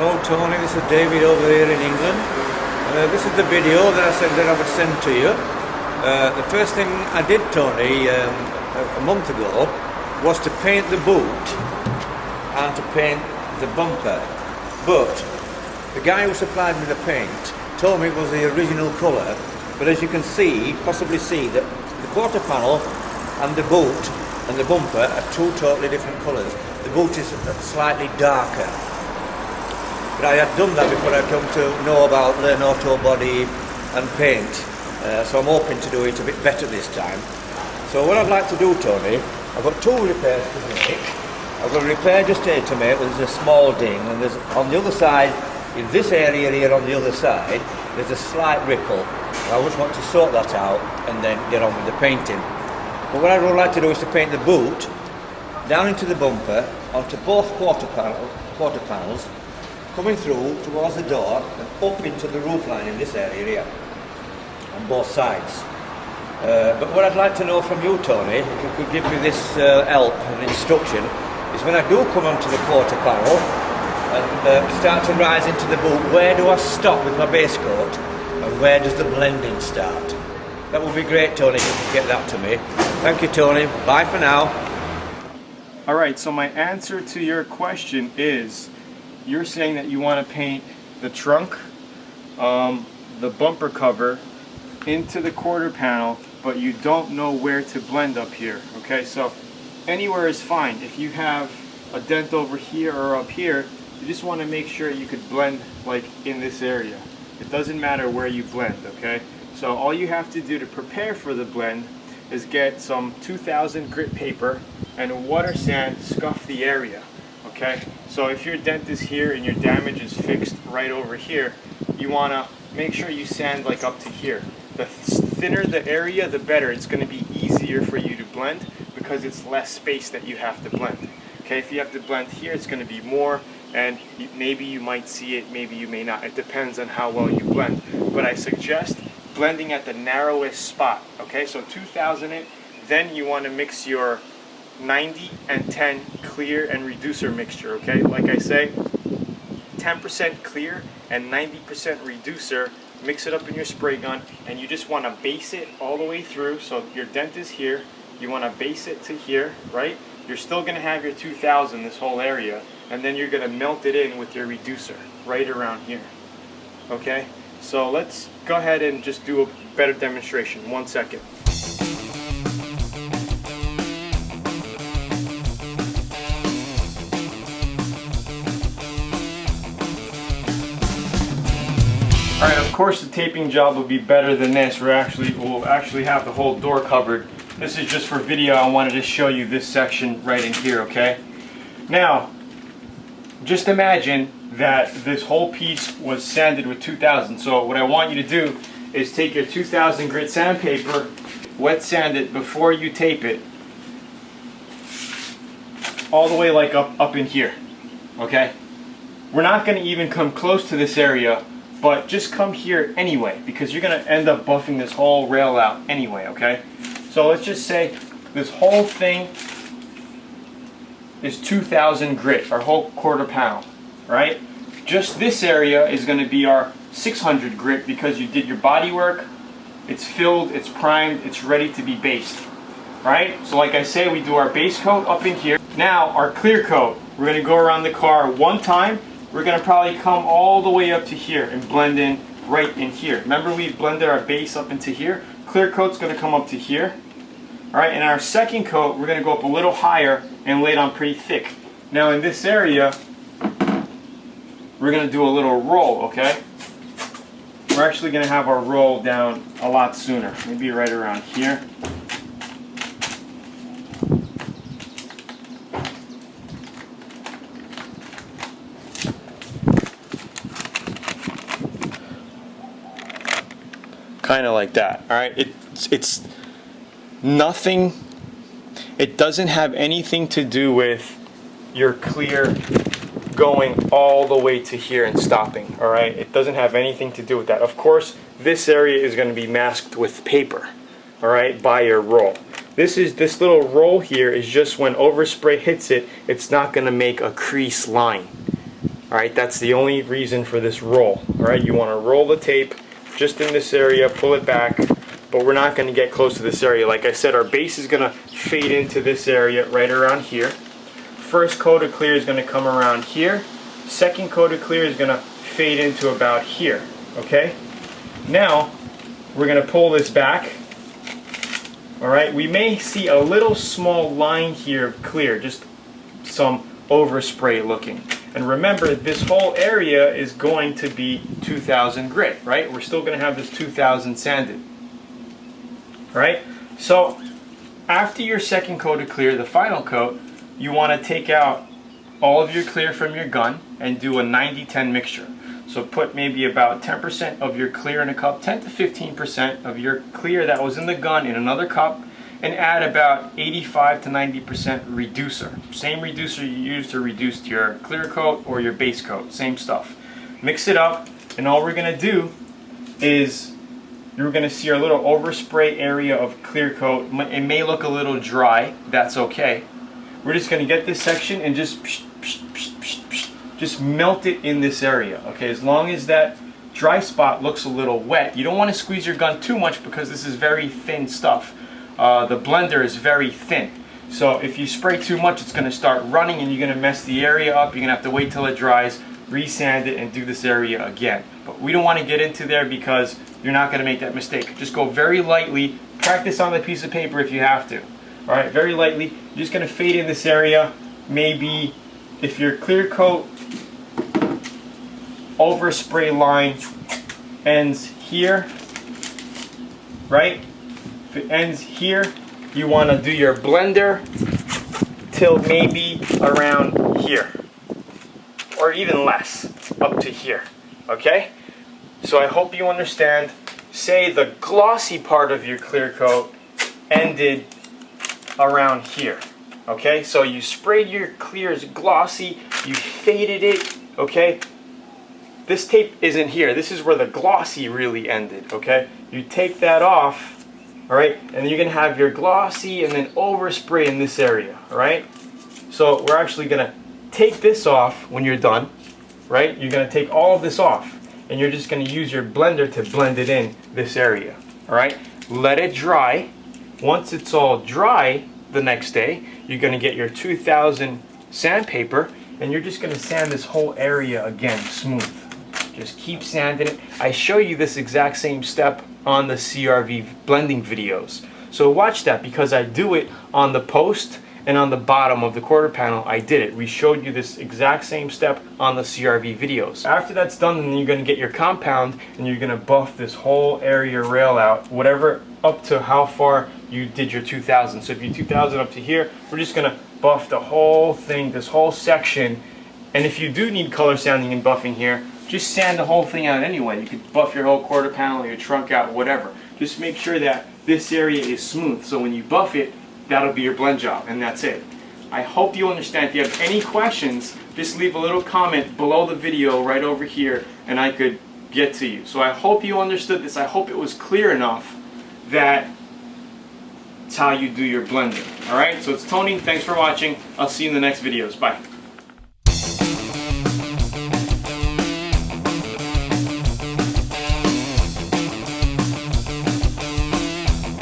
Hello Tony, this is David over here in England. This is the video that I said that I would send to you. The first thing I did, Tony, a month ago was to paint the boot and to paint the bumper. But the guy who supplied me the paint told me it was the original colour, but as you can see, possibly see, that the quarter panel and the boot and the bumper are two totally different colours. The boot is slightly darker. But I had done that before I come to know about Learn Auto Body and paint, so I'm hoping to do it a bit better this time. So what I'd like to do, Tony, I've got two repairs to make. I've got a repair just here to make, there's a small ding, and there's on the other side, in this area here on the other side, there's a slight ripple. I just want to sort that out and then get on with the painting. But what I would like to do is to paint the boot down into the bumper, onto both quarter panels, coming through towards the door and up into the roof line in this area here, on both sides. But what I'd like to know from you, Tony, if you could give me this help and instruction, is when I do come onto the quarter panel and start to rise into the boot, where do I stop with my base coat and where does the blending start? That would be great, Tony, if you could get that to me. Thank you, Tony. Bye for now. Alright, so my answer to your question is, you're saying that you want to paint the trunk, the bumper cover, into the quarter panel, but you don't know where to blend up here. Okay, so anywhere is fine. If you have a dent over here or up here, you just want to make sure you could blend like in this area. It doesn't matter where you blend, okay? So all you have to do to prepare for the blend is get some 2000 grit paper and a water sand, scuff the area. Okay, so if your dent is here and your damage is fixed right over here, you want to make sure you sand like up to here. The thinner the area, the better. It's going to be easier for you to blend because it's less space that you have to blend. Okay, if you have to blend here, it's going to be more, and maybe you might see it, maybe you may not. It depends on how well you blend. But I suggest blending at the narrowest spot. Okay, so 2000 it, then you want to mix your 90 and 10 clear and reducer mixture. Okay, like I say, 10% clear and 90% reducer. Mix it up in your spray gun, and you just want to base it all the way through. So your dent is here, you want to base it to here, right? You're still going to have your 2000 this whole area, and then you're going to melt it in with your reducer right around here. Okay, so let's go ahead and just do a better demonstration. 1 second. Alright, of course the taping job will be better than this. We'll actually have the whole door covered. This is just for video. I wanted to show you this section right in here, okay? Now, just imagine that this whole piece was sanded with 2000. So what I want you to do is take your 2000 grit sandpaper, wet sand it before you tape it, all the way like up in here, okay? We're not going to even come close to this area, but just come here anyway, because you're going to end up buffing this whole rail out anyway, okay? So let's just say this whole thing is 2000 grit, our whole quarter panel, right? Just this area is going to be our 600 grit because you did your body work, it's filled, it's primed, it's ready to be based, right? So like I say, we do our base coat up in here. Now our clear coat, we're going to go around the car one time. We're going to probably come all the way up to here and blend in right in here. Remember we blended our base up into here? Clear coat's going to come up to here. Alright, and our second coat, we're going to go up a little higher and lay it on pretty thick. Now in this area, we're going to do a little roll, okay? We're actually going to have our roll down a lot sooner. Maybe right around here. Kind of like that. All right, it's nothing. It doesn't have anything to do with your clear going all the way to here and stopping. All right, it doesn't have anything to do with that. Of course, this area is going to be masked with paper. All right, by your roll. This little roll here is just when overspray hits it, it's not going to make a crease line. Alright, that's the only reason for this roll. Alright, you want to roll the tape just in this area, pull it back, but we're not going to get close to this area. Like I said, our base is going to fade into this area right around here. First coat of clear is going to come around here. Second coat of clear is going to fade into about here. Okay? Now, we're going to pull this back. Alright, we may see a little small line here of clear, just some overspray looking. And remember, this whole area is going to be 2000 grit, right? We're still going to have this 2000 sanded. Right? So, after your second coat of clear, the final coat, you want to take out all of your clear from your gun and do a 90-10 mixture. So put maybe about 10% of your clear in a cup, 10 to 15% of your clear that was in the gun in another cup, and add about 85 to 90% reducer. Same reducer you use to reduce your clear coat or your base coat, same stuff. Mix it up, and all we're going to do is you're going to see our little overspray area of clear coat. It may look a little dry, that's okay. We're just going to get this section and just melt it in this area. Okay, as long as that dry spot looks a little wet, you don't want to squeeze your gun too much because this is very thin stuff. The blender is very thin, so if you spray too much, it's going to start running and you're going to mess the area up. You're going to have to wait till it dries, resand it, and do this area again. But we don't want to get into there because you're not going to make that mistake. Just go very lightly. Practice on the piece of paper if you have to. All right, very lightly. You're just going to fade in this area. Maybe if your clear coat overspray line ends here, right? If it ends here, you want to do your blender till maybe around here, or even less, up to here. Okay? So I hope you understand. Say the glossy part of your clear coat ended around here. Okay? So you sprayed your clears glossy, you faded it, okay? This tape isn't here. This is where the glossy really ended, okay? You take that off, all right, and then you're going to have your glossy and then overspray in this area, all right? So we're actually going to take this off when you're done, right? You're going to take all of this off, and you're just going to use your blender to blend it in this area, all right? Let it dry. Once it's all dry the next day, you're going to get your 2000 sandpaper, and you're just going to sand this whole area again smooth. Just keep sanding it. I show you this exact same step on the CRV blending videos. So watch that because I do it on the post and on the bottom of the quarter panel. I did it. We showed you this exact same step on the CRV videos. After that's done, then you're going to get your compound and you're going to buff this whole area rail out, whatever up to how far you did your 2000. So if you're 2000 up to here, we're just going to buff the whole thing, this whole section. And if you do need color sanding and buffing here, just sand the whole thing out anyway. You could buff your whole quarter panel, your trunk out, whatever. Just make sure that this area is smooth. So when you buff it, that'll be your blend job, and that's it. I hope you understand. If you have any questions, just leave a little comment below the video right over here, and I could get to you. So I hope you understood this. I hope it was clear enough that it's how you do your blending. Alright, so it's Tony. Thanks for watching. I'll see you in the next videos. Bye.